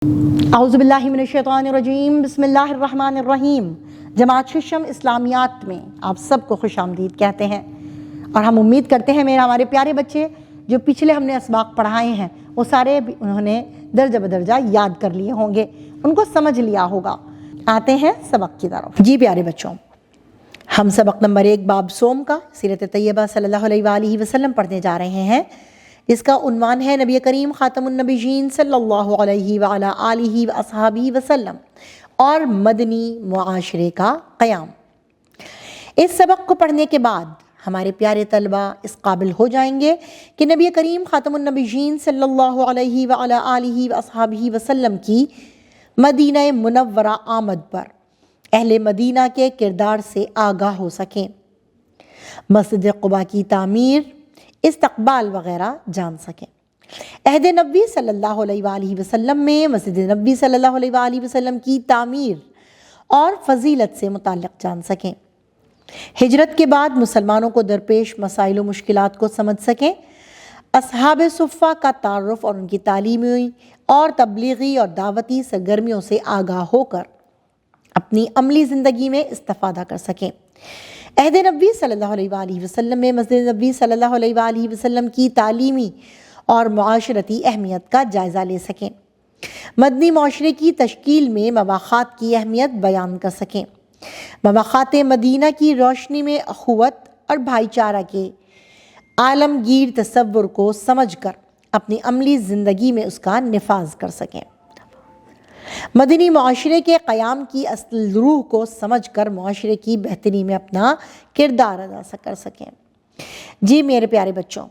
اعوذ باللہ من الشیطان الرجیم، بسم اللہ الرحمن الرحیم۔ جماعت ششم اسلامیات میں آپ سب کو خوش آمدید کہتے ہیں، اور ہم امید کرتے ہیں ہمارے پیارے بچے جو پچھلے ہم نے اسباق پڑھائے ہیں وہ سارے انہوں نے درجہ بدرجہ یاد کر لیے ہوں گے، ان کو سمجھ لیا ہوگا۔ آتے ہیں سبق کی طرف۔ جی پیارے بچوں، ہم سبق نمبر 1 باب صوم کا سیرت طیبہ صلی اللہ علیہ وآلہ وسلم پڑھنے جا رہے ہیں، جس کا عنوان ہے نبی کریم خاتم النبیین صلی اللہ علیہ وآلہ آلہ واصحابہ وسلم اور مدنی معاشرے کا قیام۔ اس سبق کو پڑھنے کے بعد ہمارے پیارے طلبہ اس قابل ہو جائیں گے کہ نبی کریم خاتم النبیین صلی اللہ علیہ وآلہ آلہ واصحابہ وسلم کی مدینہ منورہ آمد پر اہل مدینہ کے کردار سے آگاہ ہو سکیں، مسجد قباء کی تعمیر، استقبال وغیرہ جان سکیں، عہد نبوی صلی اللہ علیہ وآلہ وسلم میں مسجد نبوی صلی اللہ علیہ وآلہ وسلم کی تعمیر اور فضیلت سے متعلق جان سکیں، ہجرت کے بعد مسلمانوں کو درپیش مسائل و مشکلات کو سمجھ سکیں، اصحاب صفہ کا تعارف اور ان کی تعلیمی اور تبلیغی اور دعوتی سرگرمیوں سے آگاہ ہو کر اپنی عملی زندگی میں استفادہ کر سکیں، عہد نبوی صلی اللہ علیہ وآلہ وسلم میں مسجد نبوی صلی اللہ علیہ وآلہ وسلم کی تعلیمی اور معاشرتی اہمیت کا جائزہ لے سکیں، مدنی معاشرے کی تشکیل میں مواخات کی اہمیت بیان کر سکیں، مواخات مدینہ کی روشنی میں اخوت اور بھائی چارہ کے عالمگیر تصور کو سمجھ کر اپنی عملی زندگی میں اس کا نفاذ کر سکیں، مدنی معاشرے کے قیام کی اصل روح کو سمجھ کر معاشرے کی بہتری میں اپنا کردار ادا کر سکیں۔ جی میرے پیارے بچوں،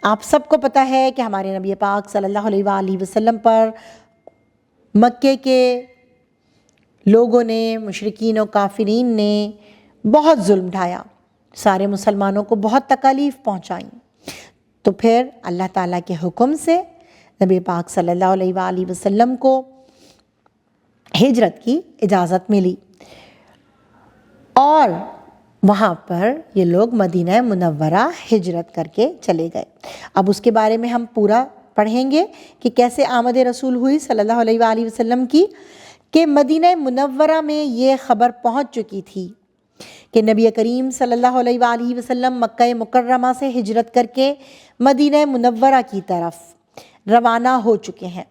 آپ سب کو پتہ ہے کہ ہمارے نبی پاک صلی اللہ علیہ وآلہ وسلم پر مکے کے لوگوں نے، مشرکین و کافرین نے بہت ظلم ڈھایا، سارے مسلمانوں کو بہت تکالیف پہنچائیں، تو پھر اللہ تعالیٰ کے حکم سے نبی پاک صلی اللہ علیہ وآلہ وسلم کو ہجرت کی اجازت ملی، اور وہاں پر یہ لوگ مدینہ منورہ ہجرت کر کے چلے گئے۔ اب اس کے بارے میں ہم پورا پڑھیں گے کہ کیسے آمد رسول ہوئی صلی اللہ علیہ وآلہ وسلم کی، کہ مدینہ منورہ میں یہ خبر پہنچ چکی تھی کہ نبی کریم صلی اللہ علیہ وآلہ وسلم مکہ مکرمہ سے ہجرت کر کے مدینہ منورہ کی طرف روانہ ہو چکے ہیں۔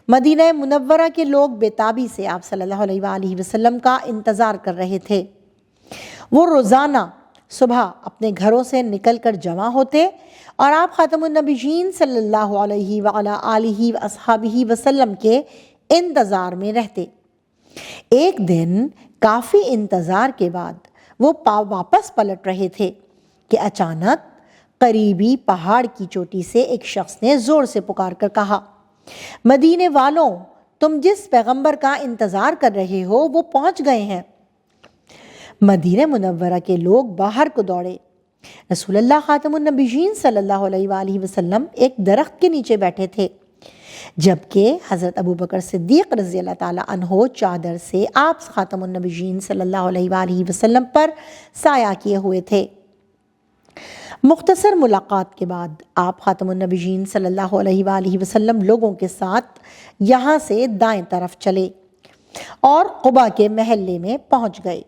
مدینہ منورہ کے لوگ بے-تابی سے آپ صلی اللہ علیہ وآلہ وسلم کا انتظار کر رہے تھے۔ وہ روزانہ صبح اپنے گھروں سے نکل کر جمع ہوتے اور آپ خاتم النبیین صلی اللہ علیہ وآلہ آلہ واصحابہ وسلم کے انتظار میں رہتے۔ ایک دن کافی انتظار کے بعد وہ واپس پلٹ رہے تھے کہ اچانک قریبی پہاڑ کی چوٹی سے ایک شخص نے زور سے پکار کر کہا، مدینے والوں، تم جس پیغمبر کا انتظار کر رہے ہو وہ پہنچ گئے ہیں۔ مدینہ منورہ کے لوگ باہر کو دوڑے۔ رسول اللہ خاتم النبیین صلی اللہ علیہ وآلہ وسلم ایک درخت کے نیچے بیٹھے تھے، جبکہ حضرت ابوبکر صدیق رضی اللہ تعالیٰ عنہ چادر سے آپ خاتم النبیین صلی اللہ علیہ وآلہ وسلم پر سایہ کیے ہوئے تھے۔ مختصر ملاقات کے بعد آپ خاتم النبیین صلی اللہ علیہ وآلہ وسلم لوگوں کے ساتھ یہاں سے دائیں طرف چلے اور قباء کے محلے میں پہنچ گئے،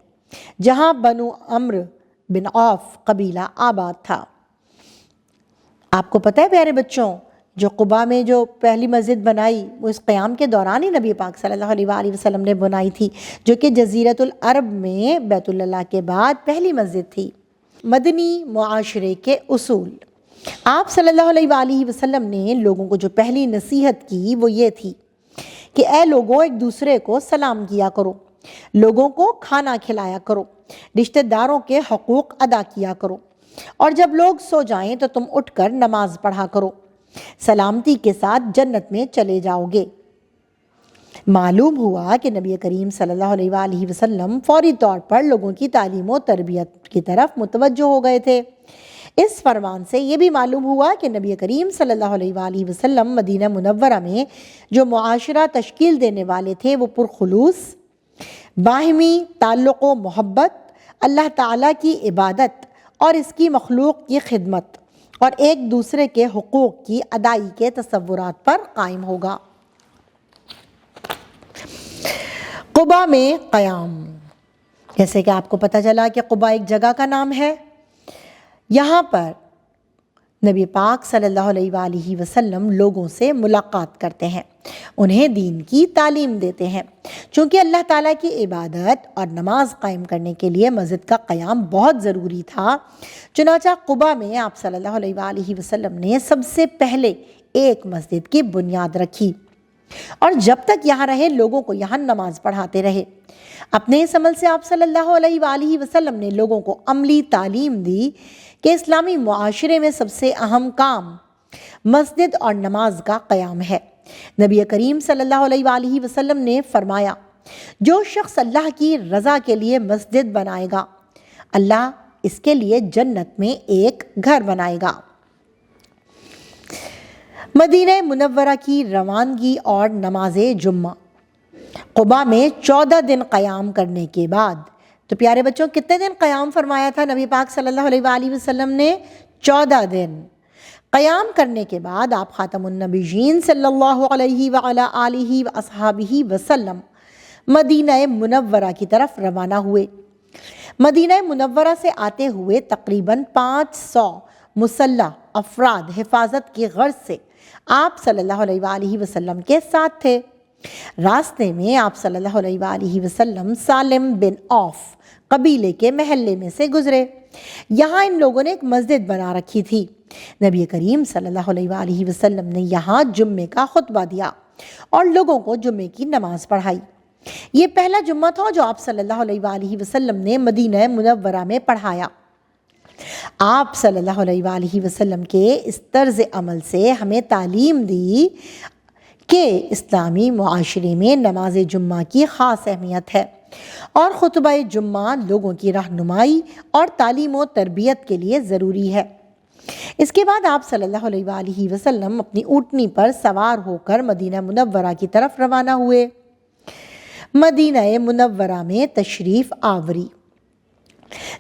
جہاں بنو عمرو بن عوف قبیلہ آباد تھا۔ آپ کو پتہ ہے پیارے بچوں، جو قباء میں جو پہلی مسجد بنائی وہ اس قیام کے دوران ہی نبی پاک صلی اللہ علیہ وآلہ وسلم نے بنائی تھی، جو کہ جزیرۃ العرب میں بیت اللہ کے بعد پہلی مسجد تھی۔ مدنی معاشرے کے اصول۔ آپ صلی اللہ علیہ وآلہ وسلم نے لوگوں کو جو پہلی نصیحت کی وہ یہ تھی کہ اے لوگوں، ایک دوسرے کو سلام کیا کرو، لوگوں کو کھانا کھلایا کرو، رشتہ داروں کے حقوق ادا کیا کرو، اور جب لوگ سو جائیں تو تم اٹھ کر نماز پڑھا کرو، سلامتی کے ساتھ جنت میں چلے جاؤ گے۔ معلوم ہوا کہ نبی کریم صلی اللہ علیہ وآلہ وسلم فوری طور پر لوگوں کی تعلیم و تربیت کی طرف متوجہ ہو گئے تھے۔ اس فرمان سے یہ بھی معلوم ہوا کہ نبی کریم صلی اللہ علیہ وآلہ وسلم مدینہ منورہ میں جو معاشرہ تشکیل دینے والے تھے وہ پرخلوص، باہمی تعلق و محبت، اللہ تعالیٰ کی عبادت اور اس کی مخلوق کی خدمت اور ایک دوسرے کے حقوق کی ادائی کے تصورات پر قائم ہوگا۔ قبا میں قیام، جیسے کہ آپ کو پتہ چلا کہ قبا ایک جگہ کا نام ہے، یہاں پر نبی پاک صلی اللہ علیہ وآلہ وسلم لوگوں سے ملاقات کرتے ہیں، انہیں دین کی تعلیم دیتے ہیں۔ چونکہ اللہ تعالیٰ کی عبادت اور نماز قائم کرنے کے لیے مسجد کا قیام بہت ضروری تھا، چنانچہ قبا میں آپ صلی اللہ علیہ وآلہ وسلم نے سب سے پہلے ایک مسجد کی بنیاد رکھی، اور جب تک یہاں رہے لوگوں کو یہاں نماز پڑھاتے رہے۔ اپنے اس عمل سے آپ صلی اللہ علیہ وآلہ وسلم نے لوگوں کو عملی تعلیم دی کہ اسلامی معاشرے میں سب سے اہم کام مسجد اور نماز کا قیام ہے۔ نبی کریم صلی اللہ علیہ وآلہ وسلم نے فرمایا، جو شخص اللہ کی رضا کے لیے مسجد بنائے گا، اللہ اس کے لیے جنت میں ایک گھر بنائے گا۔ مدینہ منورہ کی روانگی اور نماز جمعہ۔ قبا میں 14 دن قیام کرنے کے بعد، تو پیارے بچوں کتنے دن قیام فرمایا تھا نبی پاک صلی اللہ علیہ وآلہ وسلم نے؟ 14 دن قیام کرنے کے بعد آپ خاتم النبیین صلی اللہ علیہ وعلی آلہ واصحابہ وسلم مدینہ منورہ کی طرف روانہ ہوئے۔ مدینہ منورہ سے آتے ہوئے تقریباً 500 مسلح افراد حفاظت کی غرض سے آپ صلی اللہ علیہ وآلہ وسلم کے ساتھ تھے۔ راستے میں آپ صلی اللہ علیہ وآلہ وسلم سالم بن عوف قبیلے کے محلے میں سے گزرے۔ یہاں ان لوگوں نے ایک مسجد بنا رکھی تھی۔ نبی کریم صلی اللہ علیہ وآلہ وسلم نے یہاں جمعے کا خطبہ دیا اور لوگوں کو جمعے کی نماز پڑھائی۔ یہ پہلا جمعہ تھا جو آپ صلی اللہ علیہ وآلہ وسلم نے مدینہ منورہ میں پڑھایا۔ آپ صلی اللہ علیہ وآلہ وسلم کے اس طرز عمل سے ہمیں تعلیم دی کہ اسلامی معاشرے میں نماز جمعہ کی خاص اہمیت ہے، اور خطبہ جمعہ لوگوں کی رہنمائی اور تعلیم و تربیت کے لیے ضروری ہے۔ اس کے بعد آپ صلی اللہ علیہ وآلہ وسلم اپنی اونٹنی پر سوار ہو کر مدینہ منورہ کی طرف روانہ ہوئے۔ مدینہ منورہ میں تشریف آوری۔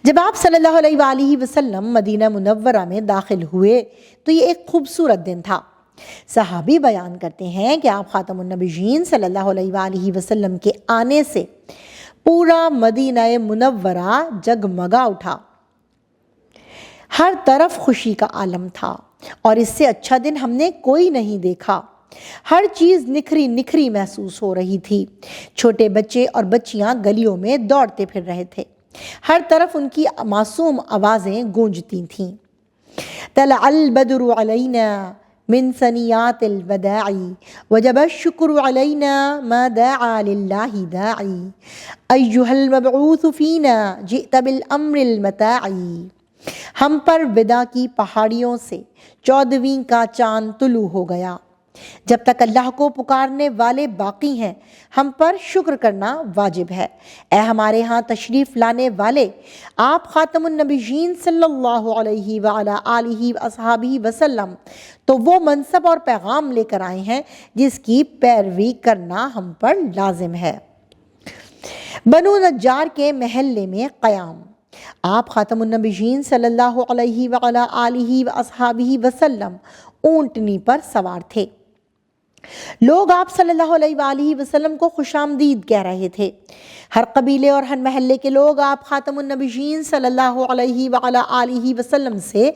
جب آپ صلی اللہ علیہ وآلہ وسلم مدینہ منورہ میں داخل ہوئے تو یہ ایک خوبصورت دن تھا۔ صحابی بیان کرتے ہیں کہ آپ خاتم النبیین صلی اللہ علیہ وآلہ وسلم کے آنے سے پورا مدینہ منورہ جگمگا اٹھا، ہر طرف خوشی کا عالم تھا، اور اس سے اچھا دن ہم نے کوئی نہیں دیکھا۔ ہر چیز نکھری نکھری محسوس ہو رہی تھی۔ چھوٹے بچے اور بچیاں گلیوں میں دوڑتے پھر رہے تھے، ہر طرف ان کی معصوم آوازیں گونجتی تھیں۔ طلع البدر علینا من ثنیات الوداع وجب الشکر علینا ما داعا للہ داعی ایہا المبعوث فینا جئت بالامر المتاعی۔ ہم پر ودا کی پہاڑیوں سے 14ویں کا چاند طلوع ہو گیا۔ جب تک اللہ کو پکارنے والے باقی ہیں ہم پر شکر کرنا واجب ہے۔ اے ہمارے ہاں تشریف لانے والے، آپ خاتم النبیین صلی اللہ علیہ وعلی آلہ واصحابہ وسلم تو وہ منصب اور پیغام لے کر آئے ہیں جس کی پیروی کرنا ہم پر لازم ہے۔ بنو نجار کے محلے میں قیام۔ آپ خاتم النبیین صلی اللہ علیہ وعلی آلہ واصحابہ وسلم اونٹنی پر سوار تھے۔ لوگ آپ صلی اللہ علیہ وآلہ وسلم کو خوش آمدید کہہ رہے تھے۔ ہر قبیلے اور ہر محلے کے لوگ آپ خاتم النبیین صلی اللہ علیہ وعلی آلہ وسلم سے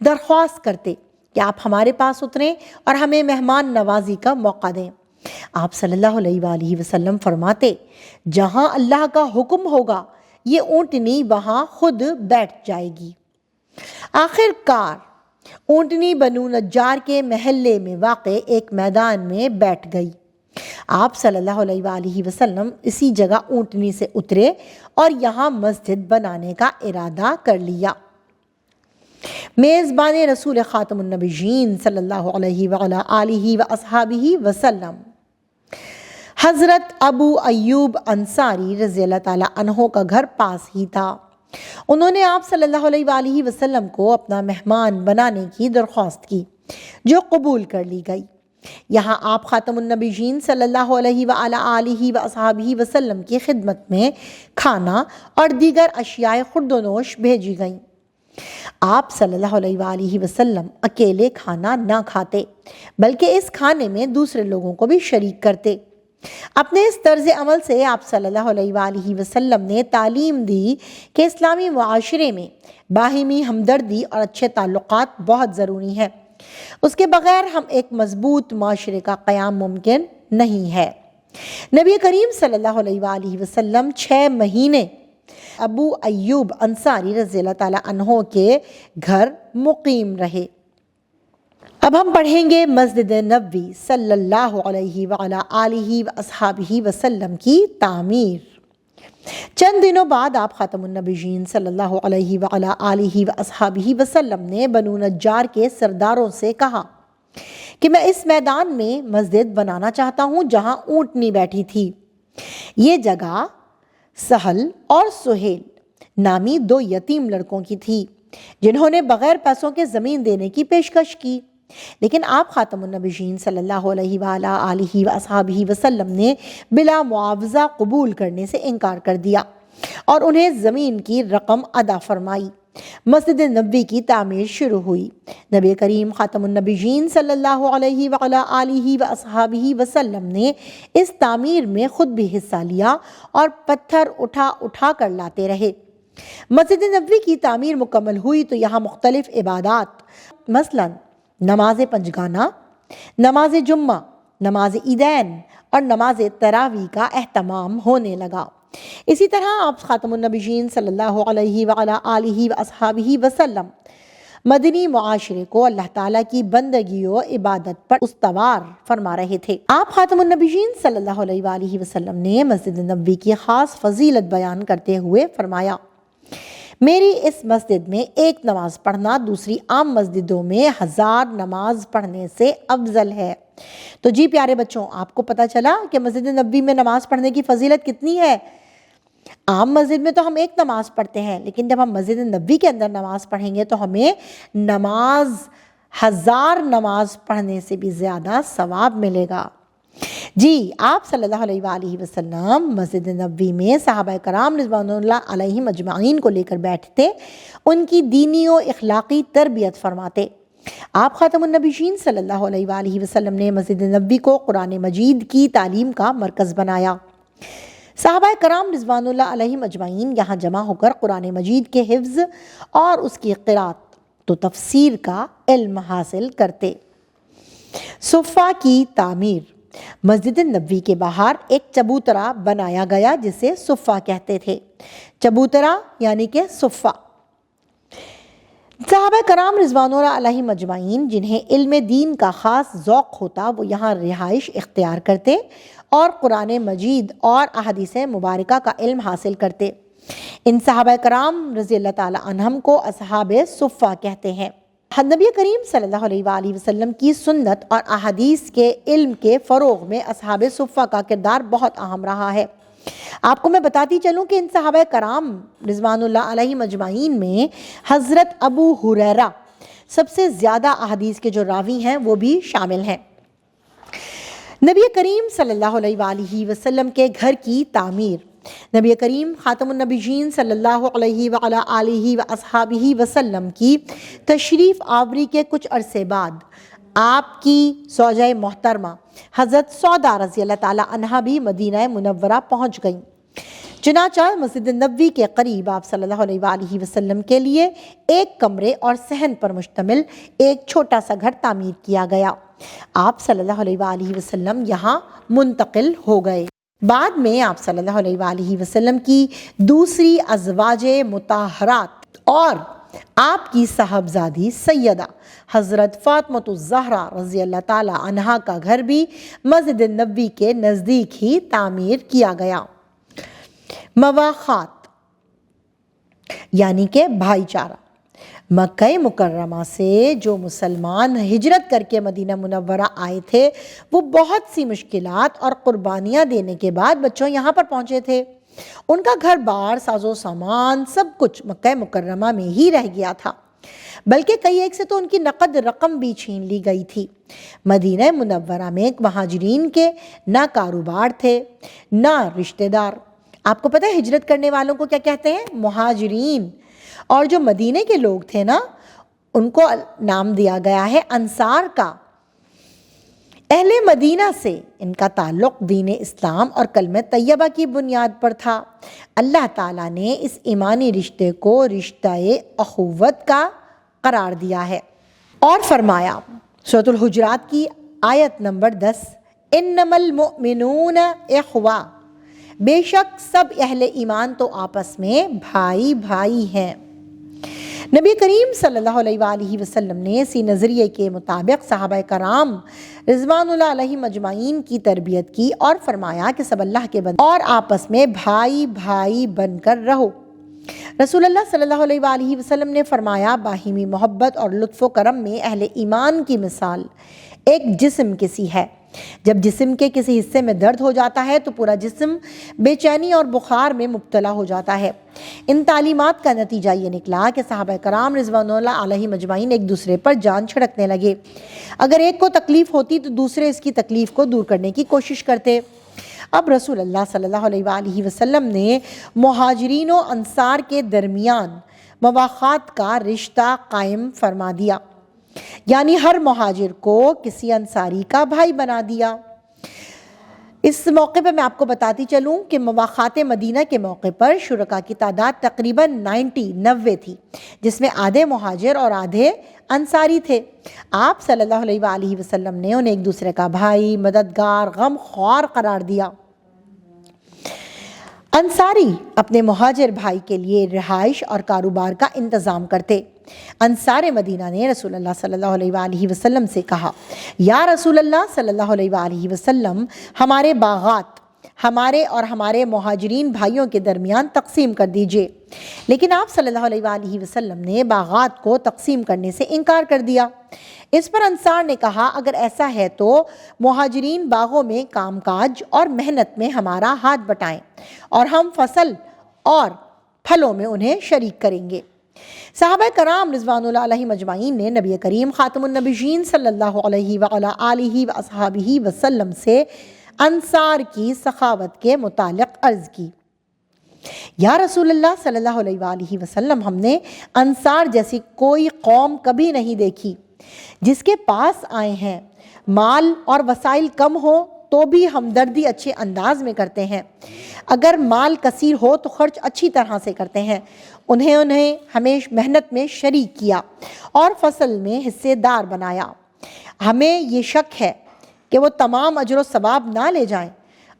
درخواست کرتے کہ آپ ہمارے پاس اتریں اور ہمیں مہمان نوازی کا موقع دیں۔ آپ صلی اللہ علیہ وآلہ وسلم فرماتے، جہاں اللہ کا حکم ہوگا یہ اونٹنی وہاں خود بیٹھ جائے گی۔ آخر کار اونٹنی بنو نجار کے محلے میں واقع ایک میدان میں بیٹھ گئی۔ آپ صلی اللہ علیہ وآلہ وسلم اسی جگہ اونٹنی سے اترے اور یہاں مسجد بنانے کا ارادہ کر لیا۔ میزبان رسول خاتم النبیین صلی اللہ علیہ وعلی آلہ واصحابہ وسلم حضرت ابو ایوب انصاری رضی اللہ تعالیٰ عنہ کا گھر پاس ہی تھا۔ انہوں نے آپ صلی اللہ علیہ وآلہ وسلم کو اپنا مہمان بنانے کی درخواست کی جو قبول کر لی گئی۔ یہاں آپ خاتم النبیین صلی اللہ علیہ وآلہ آلہ واصحابہ وسلم کی خدمت میں کھانا اور دیگر اشیاء خورد و نوش بھیجی گئیں۔ آپ صلی اللہ علیہ وآلہ وسلم اکیلے کھانا نہ کھاتے بلکہ اس کھانے میں دوسرے لوگوں کو بھی شریک کرتے۔ اپنے اس طرز عمل سے آپ صلی اللہ علیہ وآلہ وسلم نے تعلیم دی کہ اسلامی معاشرے میں باہمی ہمدردی اور اچھے تعلقات بہت ضروری ہیں۔ اس کے بغیر ہم ایک مضبوط معاشرے کا قیام ممکن نہیں ہے۔ نبی کریم صلی اللہ علیہ وآلہ وسلم 6 مہینے ابو ایوب انصاری رضی اللہ تعالیٰ عنہ کے گھر مقیم رہے۔ اب ہم پڑھیں گے مسجد نبوی صلی اللہ علیہ وعلی آلہ واصحابہ وسلم کی تعمیر۔ چند دنوں بعد آپ خاتم النبیین صلی اللہ علیہ وعلی آلہ واصحابہ وسلم نے بنو نجار کے سرداروں سے کہا کہ میں اس میدان میں مسجد بنانا چاہتا ہوں جہاں اونٹنی بیٹھی تھی۔ یہ جگہ سہل اور سہیل نامی 2 یتیم لڑکوں کی تھی جنہوں نے بغیر پیسوں کے زمین دینے کی پیشکش کی، لیکن آپ خاتم النبیین صلی اللہ علیہ وآلہ آلہ واصحابہ وسلم نے بلا معاوضہ قبول کرنے سے انکار کر دیا اور انہیں زمین کی رقم ادا فرمائی۔ مسجد نبوی کی تعمیر شروع ہوئی۔ نبی کریم خاتم النبیین صلی اللہ علیہ وآلہ آلہ واصحابہ وسلم نے اس تعمیر میں خود بھی حصہ لیا اور پتھر اٹھا اٹھا کر لاتے رہے۔ مسجد نبوی کی تعمیر مکمل ہوئی تو یہاں مختلف عبادات مثلاً نماز پنجگانہ، نماز جمعہ، نماز عیدین اور نماز تراویح کا اہتمام ہونے لگا۔ اسی طرح آپ خاتم النبیین صلی اللہ علیہ وآلہ آلہ واصحابہ وسلم مدنی معاشرے کو اللہ تعالیٰ کی بندگی و عبادت پر استوار فرما رہے تھے۔ آپ خاتم النبیین صلی اللہ علیہ وآلہ وسلم نے مسجد نبوی کی خاص فضیلت بیان کرتے ہوئے فرمایا، میری اس مسجد میں ایک نماز پڑھنا دوسری عام مسجدوں میں 1000 نماز پڑھنے سے افضل ہے۔ تو جی پیارے بچوں، آپ کو پتہ چلا کہ مسجد نبوی میں نماز پڑھنے کی فضیلت کتنی ہے۔ عام مسجد میں تو ہم ایک نماز پڑھتے ہیں، لیکن جب ہم مسجد نبوی کے اندر نماز پڑھیں گے تو ہمیں 1000 نماز پڑھنے سے بھی زیادہ ثواب ملے گا۔ جی آپ صلی اللہ علیہ وآلہ وسلم مسجد نبوی میں صحابہ کرام رضوان اللہ علیہم اجمعین کو لے کر بیٹھتے، ان کی دینی و اخلاقی تربیت فرماتے۔ آپ خاتم النبیین صلی اللہ علیہ وآلہ وسلم نے مسجد نبوی کو قرآن مجید کی تعلیم کا مرکز بنایا۔ صحابہ کرام رضوان اللہ علیہم اجمعین یہاں جمع ہو کر قرآن مجید کے حفظ اور اس کی قرات تو تفسیر کا علم حاصل کرتے۔ صفہ کی تعمیر۔ مسجد نبوی کے باہر ایک چبوترا بنایا گیا جسے صفہ کہتے تھے۔ چبوترا یعنی کہ صفہ۔ صحابہ کرام رضوان اللہ علیہم اجمعین جنہیں علم دین کا خاص ذوق ہوتا وہ یہاں رہائش اختیار کرتے اور قرآن مجید اور احادیث مبارکہ کا علم حاصل کرتے۔ ان صحابہ کرام رضی اللہ تعالی عنہم کو اصحاب صفہ کہتے ہیں۔ نبی کریم صلی اللہ علیہ وآلہ وسلم کی سنت اور احادیث کے علم کے فروغ میں اصحاب صفہ کا کردار بہت اہم رہا ہے۔ آپ کو میں بتاتی چلوں کہ ان صحابہ کرام رضوان اللہ علیہم اجمعین میں حضرت ابو ہریرہ سب سے زیادہ احادیث کے جو راوی ہیں وہ بھی شامل ہیں۔ نبی کریم صلی اللہ علیہ وآلہ وسلم کے گھر کی تعمیر۔ نبی کریم خاتم النبیین صلی اللہ علیہ وآلہ آلہ واصحابہ وسلم کی تشریف آوری کے کچھ عرصے بعد آپ کی زوجہ محترمہ حضرت سودا رضی اللہ تعالی عنہا بھی مدینہ منورہ پہنچ گئیں۔ چنانچہ مسجد نبوی کے قریب آپ صلی اللہ علیہ وآلہ وسلم کے لیے ایک کمرے اور صحن پر مشتمل ایک چھوٹا سا گھر تعمیر کیا گیا۔ آپ صلی اللہ علیہ وآلہ وسلم یہاں منتقل ہو گئے۔ بعد میں آپ صلی اللہ علیہ وآلہ وسلم کی دوسری ازواج مطہرات اور آپ کی صاحبزادی سیدہ حضرت فاطمۃ الزہرا رضی اللہ تعالی عنہا کا گھر بھی مسجد نبوی کے نزدیک ہی تعمیر کیا گیا۔ مواخات یعنی کہ بھائی چارہ۔ مکہ مکرمہ سے جو مسلمان ہجرت کر کے مدینہ منورہ آئے تھے وہ بہت سی مشکلات اور قربانیاں دینے کے بعد بچوں یہاں پر پہنچے تھے۔ ان کا گھر بار ساز و سامان سب کچھ مکہ مکرمہ میں ہی رہ گیا تھا، بلکہ کئی ایک سے تو ان کی نقد رقم بھی چھین لی گئی تھی۔ مدینہ منورہ میں مہاجرین کے نہ کاروبار تھے نہ رشتہ دار۔ آپ کو پتہ ہے ہجرت کرنے والوں کو کیا کہتے ہیں؟ مہاجرین۔ اور جو مدینے کے لوگ تھے نا ان کو نام دیا گیا ہے انصار کا۔ اہل مدینہ سے ان کا تعلق دین اسلام اور کلمہ طیبہ کی بنیاد پر تھا۔ اللہ تعالیٰ نے اس ایمانی رشتے کو رشتہ اخوت کا قرار دیا ہے اور فرمایا سورۃ الحجرات کی آیت نمبر 10، انما المؤمنون اخوہ، بے شک سب اہل ایمان تو آپس میں بھائی بھائی ہیں۔ نبی کریم صلی اللہ علیہ وآلہ وسلم نے اسی نظریے کے مطابق صحابہ کرام رضوان اللہ علیہم اجمعین کی تربیت کی اور فرمایا کہ سب اللہ کے بندے اور آپس میں بھائی بھائی بن کر رہو۔ رسول اللہ صلی اللہ علیہ وآلہ وسلم نے فرمایا باہمی محبت اور لطف و کرم میں اہل ایمان کی مثال ایک جسم کی سی ہے۔ جب جسم کے کسی حصے میں درد ہو جاتا ہے تو پورا جسم بے چینی اور بخار میں مبتلا ہو جاتا ہے۔ ان تعلیمات کا نتیجہ یہ نکلا کہ صحابہ کرام رضوان اللہ علیہم اجمعین ایک دوسرے پر جان چھڑکنے لگے۔ اگر ایک کو تکلیف ہوتی تو دوسرے اس کی تکلیف کو دور کرنے کی کوشش کرتے۔ اب رسول اللہ صلی اللہ علیہ وآلہ وسلم نے مہاجرین و انصار کے درمیان مواخات کا رشتہ قائم فرما دیا، یعنی ہر مہاجر کو کسی انصاری کا بھائی بنا دیا۔ اس موقع پہ میں آپ کو بتاتی چلوں کہ مواخات مدینہ کے موقع پر شرکاء کی تعداد تقریباً 90 تھی، جس میں آدھے مہاجر اور آدھے انصاری تھے۔ آپ صلی اللہ علیہ وآلہ وسلم نے انہیں ایک دوسرے کا بھائی، مددگار، غم خوار قرار دیا۔ انصاری اپنے مہاجر بھائی کے لیے رہائش اور کاروبار کا انتظام کرتے۔ انصار مدینہ نے رسول اللہ صلی اللہ علیہ وآلہ وسلم سے کہا، یا رسول اللہ صلی اللہ علیہ وآلہ وسلم، ہمارے باغات ہمارے اور ہمارے مہاجرین بھائیوں کے درمیان تقسیم کر دیجئے۔ لیکن آپ صلی اللہ علیہ وآلہ وسلم نے باغات کو تقسیم کرنے سے انکار کر دیا۔ اس پر انصار نے کہا، اگر ایسا ہے تو مہاجرین باغوں میں کام کاج اور محنت میں ہمارا ہاتھ بٹائیں اور ہم فصل اور پھلوں میں انہیں شریک کریں گے۔ صحابہ کرام رضوان اللہ علیہم اجمعین نے نبی کریم خاتم النبیین صلی اللہ علیہ وعلی آلہ واصحابہ وسلم سے انصار کی سخاوت کے متعلق عرض کی، یا رسول اللہ صلی اللہ علیہ وآلہ وسلم، ہم نے انصار جیسی کوئی قوم کبھی نہیں دیکھی جس کے پاس آئے ہیں مال اور وسائل کم ہو تو بھی ہمدردی اچھے انداز میں کرتے ہیں، اگر مال کثیر ہو تو خرچ اچھی طرح سے کرتے ہیں، انہیں ہمیشہ محنت میں شریک کیا اور فصل میں حصے دار بنایا۔ ہمیں یہ شک ہے کہ وہ تمام اجر و ثواب نہ لے جائیں۔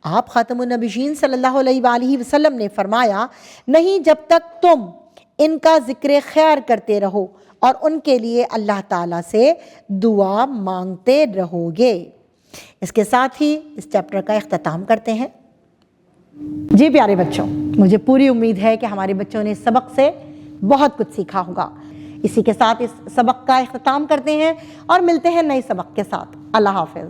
آپ خاتم النبیین صلی اللہ علیہ وآلہ وسلم نے فرمایا، نہیں جب تک تم ان کا ذکر خیر کرتے رہو اور ان کے لیے اللہ تعالیٰ سے دعا مانگتے رہو گے۔ اس کے ساتھ ہی اس چیپٹر کا اختتام کرتے ہیں۔ جی پیارے بچوں، مجھے پوری امید ہے کہ ہمارے بچوں نے اس سبق سے بہت کچھ سیکھا ہوگا۔ اسی کے ساتھ اس سبق کا اختتام کرتے ہیں اور ملتے ہیں نئے سبق کے ساتھ۔ اللہ حافظ۔